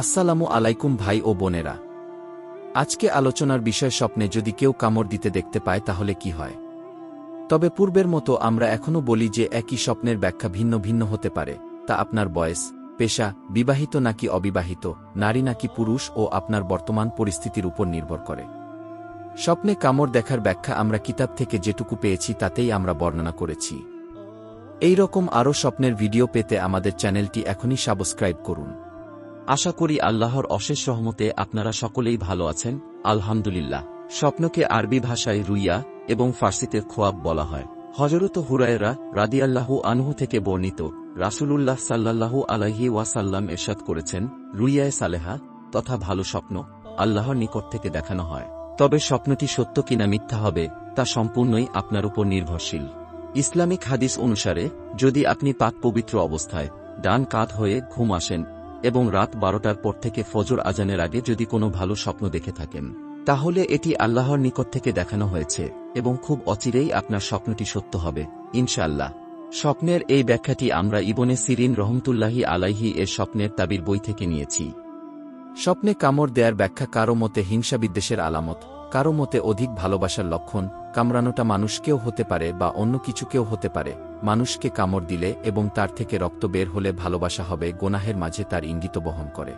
আসসালামু আলাইকুম ভাই ও বোনেরা। আজকে আলোচনার বিষয় স্বপ্নে যদি কেউ কামড় দিতে দেখতে পায় তাহলে কি হয়। তবে পূর্বের মতো আমরা এখনও বলি যে একই স্বপ্নের ব্যাখ্যা ভিন্ন ভিন্ন হতে পারে, তা আপনার বয়স, পেশা, বিবাহিত নাকি অবিবাহিত, নারী নাকি পুরুষ ও আপনার বর্তমান পরিস্থিতির উপর নির্ভর করে। স্বপ্নে কামড় দেখার ব্যাখ্যা আমরা কিতাব থেকে যেটুকু পেয়েছি তাতেই আমরা বর্ণনা করেছি। এই রকম আরও স্বপ্নের ভিডিও পেতে আমাদের চ্যানেলটি এখনই সাবস্ক্রাইব করুন। আশা করি আল্লাহর অশেষ রহমতে আপনারা সকলেই ভালো আছেন, আলহামদুলিল্লাহ। স্বপ্নকে আরবি ভাষায় রুইয়া এবং ফার্সিতে খোয়াব বলা হয়। হযরত হুরায়রা রাদিয়াল্লাহু আনহু থেকে বর্ণিত, রাসূলুল্লাহ সাল্লাল্লাহু আলাইহি ওয়াসাল্লাম ইরশাদ করেছেন, রুইয়ায়ে সালেহা তথা ভালো স্বপ্ন আল্লাহর নিকট থেকে দেখানো হয়। তবে স্বপ্নটি সত্য কিনা মিথ্যা হবে তা সম্পূর্ণই আপনার উপর নির্ভরশীল। ইসলামিক হাদিস অনুসারে যদি আপনি পাক পবিত্র অবস্থায় ডান কাঁধ হয়ে ঘুম আসেন এবং রাত 12টার পর থেকে ফজর আজানের আগে যদি কোনো ভালো স্বপ্ন দেখে থাকেন, তাহলে এটি আল্লাহর নিকট থেকে দেখানো হয়েছে এবং খুব অচিরেই আপনার স্বপ্নটি সত্য হবে ইনশাআল্লাহ। স্বপ্নের এই ব্যাখ্যাটি আমরা ইবনে সিরিন রহমতুল্লাহি আলাইহি এর স্বপ্নের তাবির বই থেকে নিয়েছি। স্বপ্নে কামড় দেয়ার ব্যাখ্যা কারো মতে হিংসা বিদ্বেষের আলামত, কারো মতে অধিক ভালোবাসার লক্ষণ। কামড়ানোটা মানুষকেও হতে পারে বা অন্য কিছুকেও হতে পারে। মানুষকে কামড় দিলে এবং তার থেকে রক্ত বের হলে ভালোবাসা হবে, গোনাহের মাঝে তার ইঙ্গিত বহন করে।